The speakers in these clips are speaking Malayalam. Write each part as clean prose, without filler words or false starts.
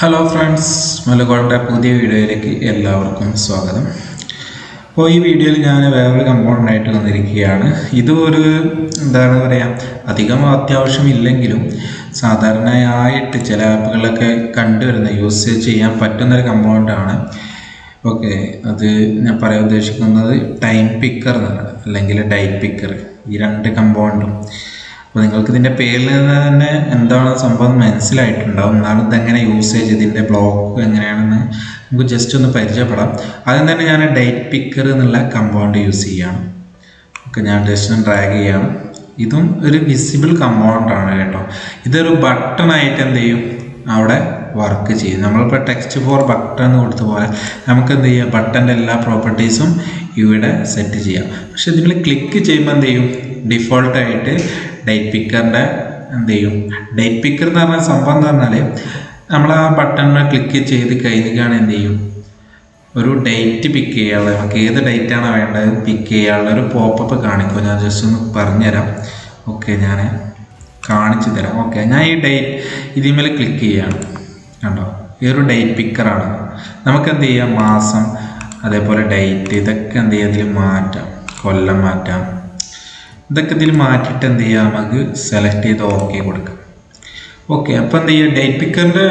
ഹലോ ഫ്രണ്ട്സ്, മലകോട്ടെ പുതിയ വീഡിയോയിലേക്ക് എല്ലാവർക്കും സ്വാഗതം. അപ്പോൾ ഈ വീഡിയോയിൽ ഞാൻ വേറൊരു കമ്പോണൻ്റായിട്ട് വന്നിരിക്കുകയാണ്. ഇതൊരു എന്താണ് പറയുക, അധികം അത്യാവശ്യമില്ലെങ്കിലും സാധാരണയായിട്ട് ചില ആപ്പുകളിലൊക്കെ കണ്ടുവരുന്ന യൂസ് ചെയ്യാൻ പറ്റുന്നൊരു കമ്പോണൻ്റാണ്. ഓക്കെ, അത് ഞാൻ പറയാൻ ഉദ്ദേശിക്കുന്നത് ടൈം പിക്കർ എന്നാണ്, അല്ലെങ്കിൽ ഡേറ്റ് പിക്കർ. ഈ രണ്ട് കമ്പോണൻറ്റും അപ്പോൾ നിങ്ങൾക്ക് ഇതിൻ്റെ പേരിൽ നിന്ന് തന്നെ എന്താണ് സംഭവം മനസ്സിലായിട്ടുണ്ടാവും. എന്നാലും ഇതെങ്ങനെ യൂസേജ്, ഇതിൻ്റെ ബ്ലോക്ക് എങ്ങനെയാണെന്ന് നമുക്ക് ജസ്റ്റ് ഒന്ന് പരിചയപ്പെടാം. ആദ്യം തന്നെ ഞാൻ ഡേറ്റ് പിക്കർ എന്നുള്ള കമ്പോണ്ട് യൂസ് ചെയ്യുകയാണ്. ഓക്കെ, ഞാൻ ജസ്റ്റ് ഒന്ന് ഡ്രാഗ് ചെയ്യാണ്. ഇതും ഒരു വിസിബിൾ കമ്പോണ്ടാണ് കേട്ടോ. ഇതൊരു ബട്ടണായിട്ട് എന്ത് ചെയ്യും, അവിടെ വർക്ക് ചെയ്യും. നമ്മളിപ്പോൾ ടെക്സ്റ്റ് ഫോർ ബട്ടൺ എന്ന് കൊടുത്ത പോലെ നമുക്ക് എന്ത് ചെയ്യാം, ബട്ടൻ്റെ എല്ലാ പ്രോപ്പർട്ടീസും ഇവിടെ സെറ്റ് ചെയ്യാം. പക്ഷെ ഇതിൽ ക്ലിക്ക് ചെയ്യുമ്പോൾ എന്ത് ചെയ്യും, ഡിഫോൾട്ടായിട്ട് ഡേറ്റ് പിക്കറിൻ്റെ എന്ത് ചെയ്യും, ഡേറ്റ് പിക്കർ എന്ന് പറഞ്ഞ സംഭവം എന്ന് പറഞ്ഞാൽ നമ്മൾ ആ ബട്ടണിൽ ക്ലിക്ക് ചെയ്ത് കഴിഞ്ഞാൽ എന്ത് ചെയ്യും, ഒരു ഡേറ്റ് പിക്ക് ചെയ്യാനുള്ള, നമുക്ക് ഏത് ഡേറ്റാണോ വേണ്ടത് പിക്ക് ചെയ്യാനുള്ള ഒരു പോപ്പപ്പ് കാണിക്കും. ഞാൻ ജസ്റ്റ് ഒന്ന് പറഞ്ഞുതരാം. ഓക്കെ, ഞാൻ കാണിച്ചു തരാം. ഓക്കെ, ഞാൻ ഈ ഡേറ്റ് ഇതിന്മേൽ ക്ലിക്ക് ചെയ്യാണ്. കണ്ടോ, ഈ ഒരു ഡേറ്റ് പിക്കറാണ്. നമുക്ക് എന്ത് ചെയ്യാം, മാസം അതേപോലെ ഡേറ്റ് ഇതൊക്കെ എന്ത് ചെയ്യാം, ഇതിൽ മാറ്റാം, കൊല്ലം മാറ്റാം. ഇതൊക്കെ ഇതിൽ മാറ്റിയിട്ട് എന്ത് ചെയ്യാം, നമുക്ക് സെലക്ട് ചെയ്ത് ഓക്കെ കൊടുക്കാം. ഓക്കെ, അപ്പോൾ എന്ത് ചെയ്യുക, ഡേറ്റ് പിക്കറിൻ്റെ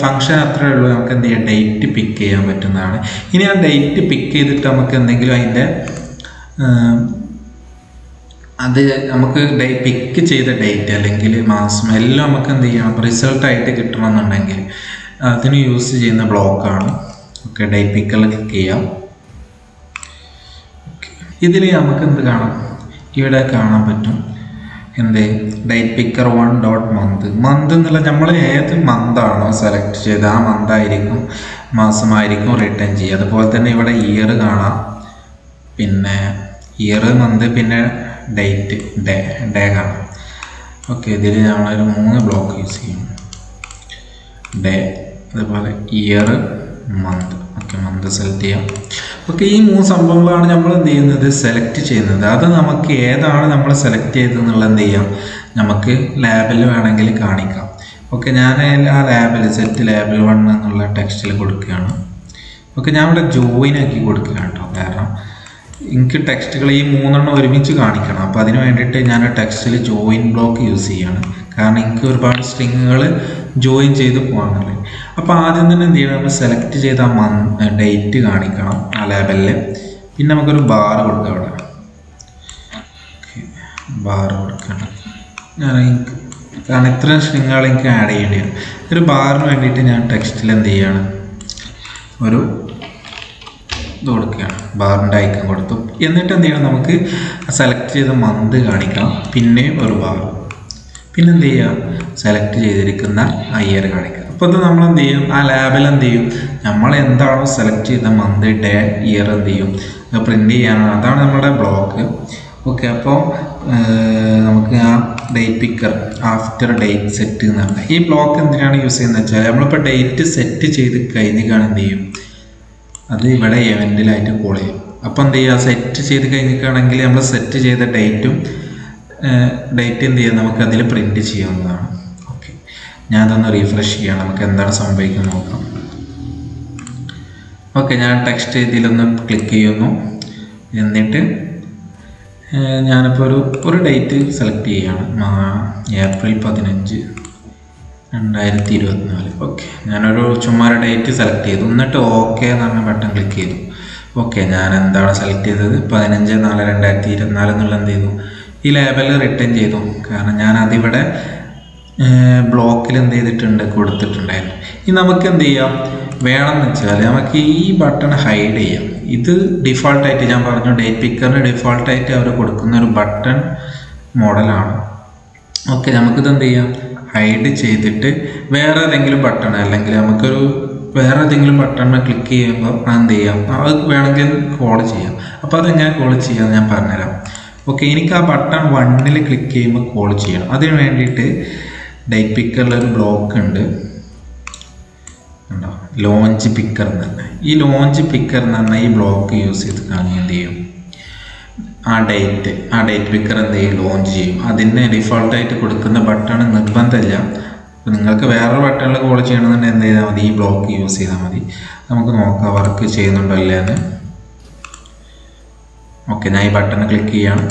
ഫങ്ഷൻ അത്രയേ ഉള്ളൂ. നമുക്ക് എന്ത് ചെയ്യാം, ഡേറ്റ് പിക്ക് ചെയ്യാൻ പറ്റുന്നതാണ്. ഇനി ആ ഡേറ്റ് പിക്ക് ചെയ്തിട്ട് നമുക്ക് എന്തെങ്കിലും അതിൻ്റെ അത് നമുക്ക് പിക്ക് ചെയ്ത ഡേറ്റ് അല്ലെങ്കിൽ മാസം എല്ലാം നമുക്ക് എന്ത് ചെയ്യാം, റിസൾട്ടായിട്ട് കിട്ടണമെന്നുണ്ടെങ്കിൽ അതിന് യൂസ് ചെയ്യുന്ന ബ്ലോക്കാണ്. ഓക്കെ, ഡേറ്റ് പിക്കറിൽ ക്ലിക്ക് ചെയ്യാം. ഇതിൽ നമുക്ക് എന്ത് കാണാം, ഇവിടെ കാണാൻ പറ്റും എന്ത്, ഡേറ്റ് പിക്കർ 1.month. മന്ത് എന്നുള്ള നമ്മൾ ഏത് മന്താണോ സെലക്ട് ചെയ്ത് ആ മന്തായിരിക്കും, മാസമായിരിക്കും റിട്ടേൺ ചെയ്യുക. അതുപോലെ തന്നെ ഇവിടെ ഇയർ കാണാം, പിന്നെ ഇയർ, മന്ത്, പിന്നെ ഡേറ്റ് ഡേ കാണാം. ഓക്കെ, ഇതിൽ നമ്മളൊരു 3 ബ്ലോക്ക് യൂസ് ചെയ്യും, ഡേ, അതുപോലെ year, month. Okay, month select ചെയ്യാം. ഓക്കെ, ഈ 3 സംഭവങ്ങളാണ് നമ്മൾ എന്ത് ചെയ്യുന്നത്, സെലക്ട് ചെയ്യുന്നത്. അത് നമുക്ക് ഏതാണ് നമ്മൾ സെലക്ട് ചെയ്തതെന്നുള്ളത് എന്ത് ചെയ്യാം, നമുക്ക് ലാബിൽ വേണമെങ്കിൽ കാണിക്കാം. ഓക്കെ, ഞാൻ ആ ലാബിൽ സെറ്റ് ലാബിൽ 1 എന്നുള്ള ടെക്സ്റ്റിൽ കൊടുക്കുകയാണ്. ഓക്കെ, ഞാൻ ഇവിടെ ജോയിൻ ആക്കി കൊടുക്കുകയാണ് കേട്ടോ. കാരണം എനിക്ക് ടെക്സ്റ്റുകൾ ഈ 3 ഒരുമിച്ച് കാണിക്കണം. അപ്പോൾ അതിന് വേണ്ടിയിട്ട് ഞാൻ ടെക്സ്റ്റിൽ ജോയിൻ ബ്ലോക്ക് യൂസ് ചെയ്യാണ്. കാരണം എനിക്ക് ഒരുപാട് സ്ട്രിങ്ങുകൾ ജോയിൻ ചെയ്ത് പോകാനുള്ളത്. അപ്പോൾ ആദ്യം തന്നെ എന്ത് ചെയ്യണം, നമ്മൾ സെലക്ട് ചെയ്ത ആ ഡേറ്റ് കാണിക്കണം ആ ലേബലിൽ. പിന്നെ നമുക്കൊരു ബാർ കൊടുക്കാം അവിടെ. ബാർ കൊടുക്കണം. കാരണം ഇത്രയും സ്ട്രിങ്ങുകൾ എനിക്ക് ആഡ് ചെയ്യേണ്ടി വരും. ഒരു ബാറിന് വേണ്ടിയിട്ട് ഞാൻ ടെക്സ്റ്റിൽ എന്ത് ചെയ്യാണ്, ഒരു ഇത് കൊടുക്കുകയാണ്, ബാറിൻ്റെ ഐക്കൺ കൊടുത്തു. എന്നിട്ട് എന്ത് ചെയ്യണം, നമുക്ക് സെലക്ട് ചെയ്ത മന്ത് കാണിക്കണം, പിന്നെയും ഒരു ബാർ, പിന്നെ എന്ത് ചെയ്യുക, സെലക്ട് ചെയ്തിരിക്കുന്ന ഇയർ കാണിക്കുക. അപ്പോൾ ഇത് നമ്മൾ എന്ത് ചെയ്യും, ആ ലാബിൽ എന്ത് ചെയ്യും, നമ്മൾ എന്താണോ സെലക്ട് ചെയ്ത മന്ത്, ഡേ, ഇയർ എന്ത് ചെയ്യും, പ്രിൻ്റ് ചെയ്യാനാണ്. അതാണ് നമ്മുടെ ബ്ലോക്ക്. ഓക്കെ, അപ്പോൾ നമുക്ക് ആ date picker after date set എന്ന് പറഞ്ഞാൽ ഈ ബ്ലോക്ക് എന്തിനാണ് യൂസ് ചെയ്യുന്നത് വെച്ചാൽ, നമ്മളിപ്പോൾ ഡേറ്റ് സെറ്റ് ചെയ്ത് കഴിഞ്ഞാൽ എന്ത് ചെയ്യും, അത് ഇവിടെ ഇവൻറ്റിലായിട്ട് കോൾ ചെയ്യും. അപ്പോൾ എന്ത് ചെയ്യുക, സെറ്റ് ചെയ്ത് കഴിഞ്ഞിട്ടാണെങ്കിൽ നമ്മൾ സെറ്റ് ചെയ്ത ഡേറ്റും ഡേറ്റ് എന്ത് ചെയ്യുക, നമുക്ക് അതിൽ പ്രിൻറ്റ് ചെയ്യാവുന്നതാണ്. ഓക്കെ, ഞാൻ അതൊന്ന് റീഫ്രഷ് ചെയ്യാം, നമുക്ക് എന്താണ് സംഭവിക്കുന്നത് നോക്കാം. ഓക്കെ, ഞാൻ ടെക്സ്റ്റ് ഇതിലൊന്ന് ക്ലിക്ക് ചെയ്യുന്നു. എന്നിട്ട് ഞാനിപ്പോൾ ഒരു ഡേറ്റ് സെലക്ട് ചെയ്യുകയാണ്, ഏപ്രിൽ 15, 2024. ഓക്കെ, ഞാനൊരു ചുമ്മാ ഡേറ്റ് സെലക്ട് ചെയ്തു. എന്നിട്ട് ഓക്കെ എന്ന് പറഞ്ഞ ബട്ടൺ ക്ലിക്ക് ചെയ്തു. ഓക്കെ, ഞാൻ എന്താണ് സെലക്ട് ചെയ്തത്, 15/4/2024 എന്നുള്ള എന്ത് ചെയ്തു, ഈ ലേബലിൽ റിട്ടേൺ ചെയ്തു. കാരണം ഞാൻ അതിവിടെ ബ്ലോക്കിൽ എന്ത് ചെയ്തിട്ടുണ്ട്, കൊടുത്തിട്ടുണ്ടായിരുന്നു. ഇനി നമുക്ക് എന്ത് ചെയ്യാം, വേണമെന്ന് വെച്ചാൽ നമുക്ക് ഈ ബട്ടൺ ഹൈഡ് ചെയ്യാം. ഇത് ഡിഫോൾട്ടായിട്ട് ഞാൻ പറഞ്ഞു, ഡേറ്റ് പിക്കറിന് ഡിഫോൾട്ടായിട്ട് അവർ കൊടുക്കുന്ന ഒരു ബട്ടൺ മോഡലാണ്. ഓക്കെ, നമുക്കിത് എന്ത് ചെയ്യാം, ഹൈഡ് ചെയ്തിട്ട് വേറെ ഏതെങ്കിലും ബട്ടൺ, അല്ലെങ്കിൽ നമുക്കൊരു വേറെ ഏതെങ്കിലും ബട്ടണിൽ ക്ലിക്ക് ചെയ്യുമ്പോൾ എന്ത് ചെയ്യാം, അത് വേണമെങ്കിൽ കോൾ ചെയ്യാം. അപ്പോൾ അതെങ്ങനെ കോൾ ചെയ്യാമെന്ന് ഞാൻ പറഞ്ഞുതരാം. ഓക്കെ, എനിക്ക് ആ ബട്ടൺ 1ൽ ക്ലിക്ക് ചെയ്യുമ്പോൾ കോൾ ചെയ്യണം. അതിന് വേണ്ടിയിട്ട് ഡേറ്റ് പിക്കറിലൊരു ബ്ലോക്ക് ഉണ്ട്, ഉണ്ടോ, ലോഞ്ച് പിക്കർ എന്ന് പറഞ്ഞാൽ. ഈ ലോഞ്ച് പിക്കർ എന്ന് പറഞ്ഞാൽ ഈ ബ്ലോക്ക് യൂസ് ചെയ്ത് കാണുക എന്ത് ചെയ്യും, ആ ഡേറ്റ് പിക്കർ എന്ത് ചെയ്യും, ലോഞ്ച് ചെയ്യും. അതിന് ഡിഫോൾട്ടായിട്ട് കൊടുക്കുന്ന ബട്ടൺ നിർബന്ധമില്ല, അപ്പോൾ നിങ്ങൾക്ക് വേറൊരു ബട്ടണിൽ കോൾ ചെയ്യണമെന്നുണ്ടെങ്കിൽ എന്ത് ചെയ്താൽ മതി, ഈ ബ്ലോക്ക് യൂസ് ചെയ്താൽ മതി. നമുക്ക് നോക്കാം വർക്ക് ചെയ്യുന്നുണ്ടോ ഇല്ലയെന്ന്. ഓക്കെ, ഞാൻ ഈ ബട്ടൺ ക്ലിക്ക് ചെയ്യാണ്.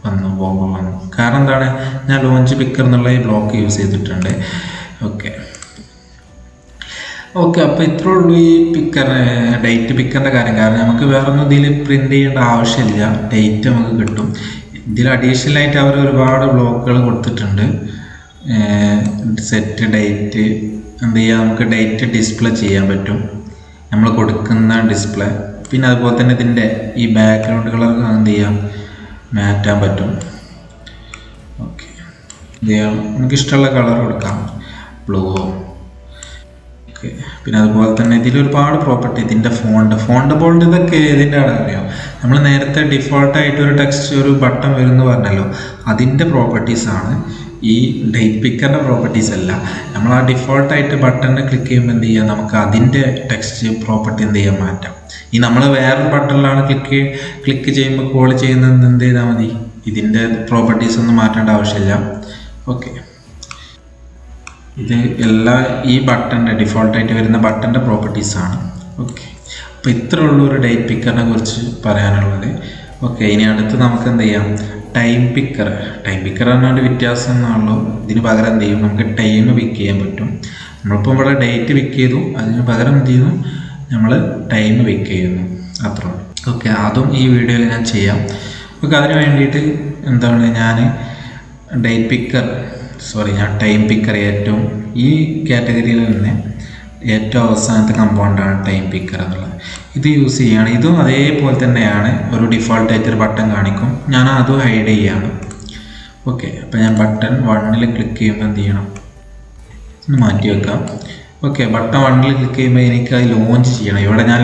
വന്നു, ബോംബ് വന്നു. കാരണം എന്താണ്, ഞാൻ ലോഞ്ച് പിക്കർ എന്നുള്ള ഈ ബ്ലോക്ക് യൂസ് ചെയ്തിട്ടുണ്ട്. ഓക്കെ, അപ്പോൾ ഇത്രേ ഉള്ളൂ ഈ ഡേറ്റ് പിക്കറിൻ്റെ കാര്യം. കാരണം നമുക്ക് വേറൊന്നും ഇതിൽ പ്രിൻ്റ് ചെയ്യേണ്ട ആവശ്യമില്ല, ഡേറ്റ് നമുക്ക് കിട്ടും. ഇതിൽ അഡീഷണലായിട്ട് അവർ ഒരുപാട് ബ്ലോക്കുകൾ കൊടുത്തിട്ടുണ്ട്. സെറ്റ് ഡേറ്റ് എന്ത് ചെയ്യുക, നമുക്ക് ഡേറ്റ് ഡിസ്പ്ലേ ചെയ്യാൻ പറ്റും, നമ്മൾ കൊടുക്കുന്ന ഡിസ്പ്ലേ. പിന്നെ അതുപോലെ തന്നെ ഇതിൻ്റെ ഈ ബാക്ക്ഗ്രൗണ്ട് കളർ എന്ത് ചെയ്യാം, മാറ്റാൻ പറ്റും. ഓക്കെ, എന്ത് ചെയ്യാം, നമുക്ക് ഇഷ്ടമുള്ള കളർ കൊടുക്കാം, ബ്ലൂവോ. ഓക്കെ, പിന്നെ അതുപോലെ തന്നെ ഇതിലൊരുപാട് പ്രോപ്പർട്ടി, ഇതിൻ്റെ ഫോണ്ട് ബോൾഡ് ഇതൊക്കെ ഇതിൻ്റെ ആണ് അറിയാം. നമ്മൾ നേരത്തെ ഡിഫോൾട്ടായിട്ട് ഒരു ടെക്സ്റ്റ് ഒരു ബട്ടൺ വരുമെന്ന് പറഞ്ഞല്ലോ, അതിൻ്റെ പ്രോപ്പർട്ടീസാണ് ഈ ഡേറ്റ് പിക്കറിൻ്റെ പ്രോപ്പർട്ടീസ് അല്ല. നമ്മൾ ആ ഡിഫോൾട്ടായിട്ട് ബട്ടണിൽ ക്ലിക്ക് ചെയ്യുമ്പോൾ എന്ത് ചെയ്യുക, നമുക്ക് അതിൻ്റെ ടെക്സ്റ്റ് പ്രോപ്പർട്ടി എന്ത് ചെയ്യാൻ മാറ്റാം. ഈ നമ്മൾ വേറൊരു ബട്ടണിലാണ് ക്ലിക്ക് ചെയ്യുമ്പോൾ കോൾ ചെയ്യുന്നത് എന്ത് ചെയ്താൽ മതി, ഇതിൻ്റെ പ്രോപ്പർട്ടീസ് ഒന്നും മാറ്റേണ്ട ആവശ്യമില്ല. ഓക്കെ, ഇത് ഈ ബട്ടൻ്റെ ഡിഫോൾട്ടായിട്ട് വരുന്ന ബട്ടൻ്റെ പ്രോപ്പർട്ടീസാണ്. ഓക്കെ, അപ്പോൾ ഇത്ര ഉള്ളൊരു ഡേറ്റ് പിക്കറിനെ കുറിച്ച് പറയാനുള്ളത്. ഓക്കെ, ഇനി അടുത്ത് നമുക്ക് എന്ത് ചെയ്യാം, ടൈം പിക്കർ പറഞ്ഞാൽ വ്യത്യാസം എന്നാണല്ലോ. ഇതിന് പകരം എന്ത് ചെയ്യും, നമുക്ക് ടൈം പിക്ക് ചെയ്യാൻ പറ്റും. നമ്മളിപ്പോൾ ഇവിടെ ഡേറ്റ് പിക്ക് ചെയ്തു, അതിന് പകരം എന്ത് ചെയ്യുന്നു, നമ്മൾ ടൈം പിക്ക് ചെയ്യുന്നു, അത്ര. ഓക്കെ, അതും ഈ വീഡിയോയിൽ ഞാൻ ചെയ്യാം. ഓക്കെ, അതിന് വേണ്ടിയിട്ട് എന്താണ്, ഞാൻ ടൈം പിക്കർ ഏറ്റവും ഈ കാറ്റഗറിയിൽ തന്നെ ഏറ്റവും അവസാനത്തെ കമ്പൗണ്ടാണ് ടൈം പിക്കർ എന്നുള്ളത്. ഇത് യൂസ് ചെയ്യുകയാണ്. ഇതും അതേപോലെ തന്നെയാണ്, ഒരു ഡിഫോൾട്ടായിട്ടൊരു ബട്ടൺ കാണിക്കും, ഞാൻ അതും ഹൈഡ് ചെയ്യുകയാണ്. ഓക്കെ, അപ്പോൾ ഞാൻ ബട്ടൺ 1 ക്ലിക്ക് ചെയ്യുമ്പോൾ എന്ത് ചെയ്യണം, ഒന്ന് മാറ്റി വെക്കാം. ഓക്കെ, ബട്ടൺ 1 ക്ലിക്ക് ചെയ്യുമ്പോൾ എനിക്ക് അത് ലോഞ്ച് ചെയ്യണം. ഇവിടെ ഞാൻ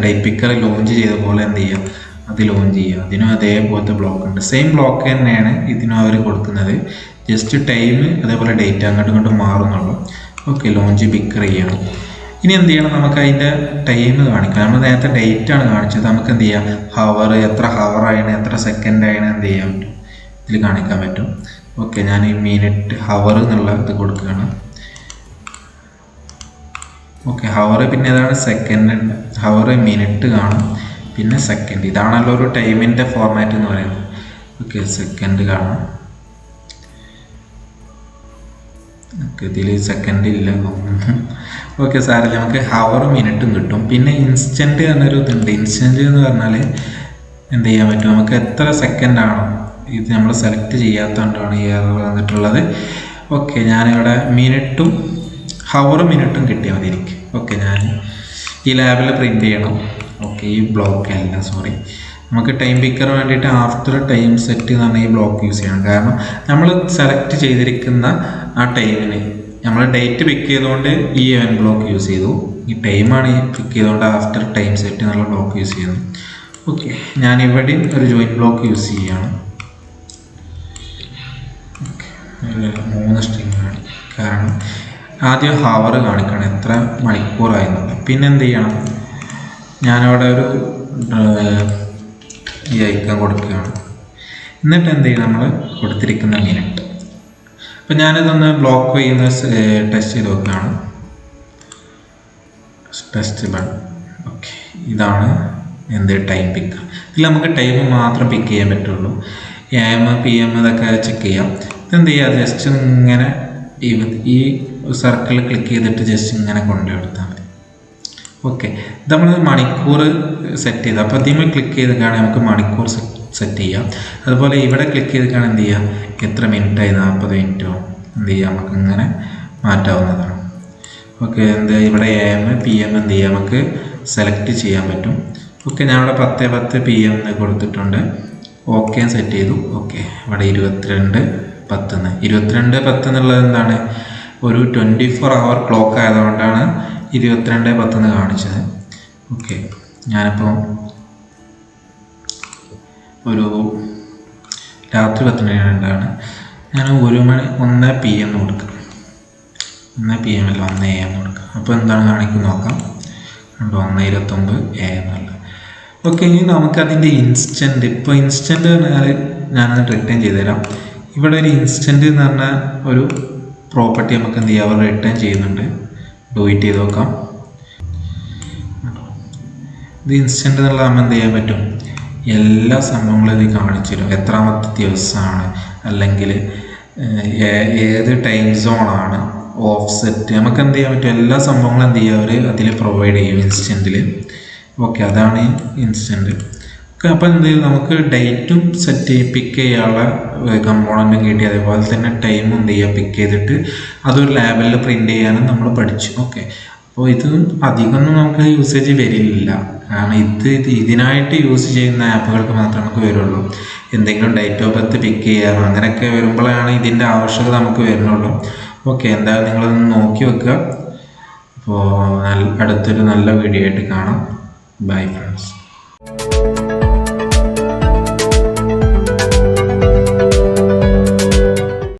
ഡേറ്റ് പിക്കർ ലോഞ്ച് ചെയ്ത പോലെ എന്ത് ചെയ്യുക, അത് ലോഞ്ച് ചെയ്യുക. അതിനും അതേപോലത്തെ ബ്ലോക്ക് ഉണ്ട്, സെയിം ബ്ലോക്ക് തന്നെയാണ് ഇതിനും അവർ കൊടുക്കുന്നത്. ജസ്റ്റ് ടൈം അതേപോലെ ഡേറ്റ് അങ്ങോട്ടും ഇങ്ങോട്ടും മാറുന്നുള്ളൂ. ഓക്കെ, ലോഞ്ച് പിക്കർ ചെയ്യണം. ഇനി എന്ത് ചെയ്യണം, നമുക്ക് അതിൻ്റെ ടൈം കാണിക്കാം. നമ്മൾ നേരത്തെ ഡേറ്റ് ആണ് കാണിച്ചത്, നമുക്ക് എന്ത് ചെയ്യാം, എത്ര ഹവർ ആയാണ്, എത്ര സെക്കൻഡ് ആയാണ് എന്ത് ചെയ്യാൻ പറ്റും, ഇതിൽ കാണിക്കാൻ പറ്റും. ഓക്കെ, ഞാൻ ഈ മിനിറ്റ് ഹവർ എന്നുള്ള ഇത് കൊടുക്കുകയാണ്. ഓക്കെ, ഹവർ, പിന്നെ ഏതാണ് സെക്കൻഡ്, ഹവർ മിനിറ്റ് കാണും, പിന്നെ സെക്കൻഡ്. ഇതാണല്ലോ ഒരു ടൈമിൻ്റെ ഫോർമാറ്റ് എന്ന് പറയുന്നത്. ഓക്കെ, സെക്കൻഡ് കാണാം. ഓക്കെ, ഇതിൽ സെക്കൻഡ് ഇല്ല. ഓക്കെ, സാറില്ല, നമുക്ക് ഹവറും മിനിറ്റും കിട്ടും. പിന്നെ ഇൻസ്റ്റൻറ്റ് എന്നൊരു ഇതുണ്ട്. ഇൻസ്റ്റൻറ്റ് എന്ന് പറഞ്ഞാൽ എന്ത് ചെയ്യാൻ പറ്റും, നമുക്ക് എത്ര സെക്കൻഡാണോ, ഇത് നമ്മൾ സെലക്ട് ചെയ്യാത്തതുകൊണ്ടാണ് ഈ എറർ വന്നിട്ടുള്ളത്. ഓക്കെ, ഞാനിവിടെ ഹവറും മിനിറ്റും കിട്ടിയാൽ മതി എനിക്ക്. ഓക്കെ, ഞാൻ ഈ ലാബിൽ പ്രിൻ്റ് ചെയ്യണം. ഓക്കെ, ഈ ബ്ലോക്ക് അല്ല, സോറി. നമുക്ക് ടൈം പിക്കറിന് വേണ്ടിയിട്ട് ആഫ്റ്റർ ടൈം സെറ്റ് എന്ന് പറഞ്ഞാൽ ഈ ബ്ലോക്ക് യൂസ് ചെയ്യണം. കാരണം നമ്മൾ സെലക്ട് ചെയ്തിരിക്കുന്ന ആ ടൈമിന് നമ്മൾ ഡേറ്റ് പിക്ക് ചെയ്തുകൊണ്ട് ഈ ബ്ലോക്ക് യൂസ് ചെയ്തു, ഈ ടൈമാണ് ഈ പിക്ക് ചെയ്തുകൊണ്ട് ആഫ്റ്റർ ടൈം സെറ്റ് എന്നുള്ള ബ്ലോക്ക് യൂസ് ചെയ്യുന്നു. ഓക്കെ, ഞാനിവിടെയും ഒരു ജോയിൻ ബ്ലോക്ക് യൂസ് ചെയ്യുകയാണ്. ഓക്കെ, 3 സ്ട്രിങ്ങാണ്. കാരണം ആദ്യം ഹവർ കാണിക്കണം, എത്ര മണിക്കൂറായിരുന്നത്. പിന്നെ എന്ത് ചെയ്യണം, ഞാനവിടെ ഒരു ഈ ഐക്കൺ കൊടുക്കുകയാണ്. എന്നിട്ട് എന്ത് ചെയ്യണം, നമ്മൾ കൊടുത്തിരിക്കുന്ന മിനിറ്റ്. അപ്പം ഞാനിതൊന്ന് ബ്ലോക്ക് ചെയ്യുന്ന ടെസ്റ്റ് ചെയ്ത് നോക്കുകയാണ്. Test button. ഓക്കെ, ഇതാണ് ടൈം പിക്കർ. ഇതിൽ നമുക്ക് ടൈം മാത്രം പിക്ക് ചെയ്യാൻ പറ്റുള്ളൂ. AM PM ഇതൊക്കെ ചെക്ക് ചെയ്യാം. ഇതെന്ത് ചെയ്യുക, ജസ്റ്റ് ഇങ്ങനെ ഈ സർക്കിൾ ക്ലിക്ക് ചെയ്തിട്ട് ജസ്റ്റ് ഇങ്ങനെ കൊണ്ടുകൊടുത്താൽ മതി. ഓക്കെ, ഇത് നമ്മൾ മണിക്കൂർ സെറ്റ് ചെയ്ത്, അപ്പോൾ ഇതിൽ ക്ലിക്ക് ചെയ്തിട്ടാണെങ്കിൽ നമുക്ക് മണിക്കൂർ സെറ്റ് ചെയ്യാം. അതുപോലെ ഇവിടെ ക്ലിക്ക് ചെയ്തിട്ടാണ് എന്ത് ചെയ്യാം, എത്ര മിനിറ്റായി, 40 മിനിറ്റോ എന്ത് ചെയ്യാം, നമുക്ക് ഇങ്ങനെ മാറ്റാവുന്നതാണ്. ഓക്കെ, ഇവിടെ AM PM എന്ത് ചെയ്യാം, നമുക്ക് സെലക്ട് ചെയ്യാൻ പറ്റും. ഓക്കെ, ഞാൻ ഇവിടെ 10:10 PM എന്ന് കൊടുത്തിട്ടുണ്ട്. ഓക്കെ സെറ്റ് ചെയ്തു. ഓക്കെ, ഇവിടെ 22:10 എന്നുള്ളത് എന്താണ്, ഒരു 24 hour ക്ലോക്ക് ആയതുകൊണ്ടാണ് 22:10 കാണിച്ചത്. ഓക്കെ, ഞാനിപ്പോൾ ഒരു രാത്രി 10:02 ഞാൻ 1 PM കൊടുക്കാം. 1 PM അല്ല, 1 AM കൊടുക്കാം. അപ്പോൾ എന്താണ് കാണിക്കുന്നത് നോക്കാം. 1:29 AM എന്നുള്ളത്. ഓക്കെ, ഇനി നമുക്കതിൻ്റെ ഇൻസ്റ്റൻറ്റ്. ഇപ്പോൾ ഇൻസ്റ്റൻറ്റ് പറഞ്ഞാൽ ഞാനത് റിട്ടേൺ ചെയ്തുതരാം. ഇവിടെ ഒരു ഇൻസ്റ്റൻറ്റ് എന്ന് പറഞ്ഞാൽ ഒരു പ്രോപ്പർട്ടി നമുക്ക് എന്ത് ചെയ്യാം, അവർ റിട്ടേൺ ചെയ്യുന്നുണ്ട്. ഡൂയിറ്റ് ചെയ്ത് നോക്കാം. ഇത് ഇൻസ്റ്റൻ്റ് എന്നുള്ള നമ്മൾ എന്ത് ചെയ്യാൻ പറ്റും, എല്ലാ സംഭവങ്ങളും ഇത് കാണിച്ചു തരും. എത്രാമത്തെ ദിവസമാണ്, അല്ലെങ്കിൽ ഏത് ടൈം സോണാണ്, ഓഫ് സെറ്റ്, നമുക്ക് എന്ത് ചെയ്യാൻ പറ്റും, എല്ലാ സംഭവങ്ങളും എന്ത് ചെയ്യുക അവർ അതിൽ പ്രൊവൈഡ് ചെയ്യും ഇൻസ്റ്റൻറ്റിൽ. ഓക്കെ, അതാണ് ഇൻസ്റ്റൻറ്റ്. ഓക്കെ, അപ്പോൾ എന്ത് ചെയ്യും, നമുക്ക് ഡേറ്റും സെറ്റ് പിക്ക് ചെയ്യാനുള്ള കമ്പോണൻറ്റും കിട്ടി. അതേപോലെ തന്നെ ടൈമും എന്ത് ചെയ്യുക പിക്ക് ചെയ്തിട്ട് അതൊരു ലാബിൽ പ്രിൻ്റ് ചെയ്യാനും നമ്മൾ പഠിച്ചു. ഓക്കെ, അപ്പോൾ ഇത് അധികമൊന്നും നമുക്ക് യൂസേജ് വരില്ല. കാരണം ഇതിനായിട്ട് യൂസ് ചെയ്യുന്ന ആപ്പുകൾക്ക് മാത്രമേ നമുക്ക് വരുള്ളൂ. എന്തെങ്കിലും ഡേറ്റ് ഓഫ് ബർത്ത് പിക്ക് ചെയ്യാനോ അങ്ങനെയൊക്കെ വരുമ്പോഴാണ് ഇതിൻ്റെ ആവശ്യകത നമുക്ക് വരുന്നുള്ളൂ. ഓക്കെ, എന്തായാലും നിങ്ങളൊന്ന് നോക്കി വെക്കുക. അപ്പോൾ അടുത്തൊരു നല്ല വീഡിയോ ആയിട്ട് കാണാം. Bye friends.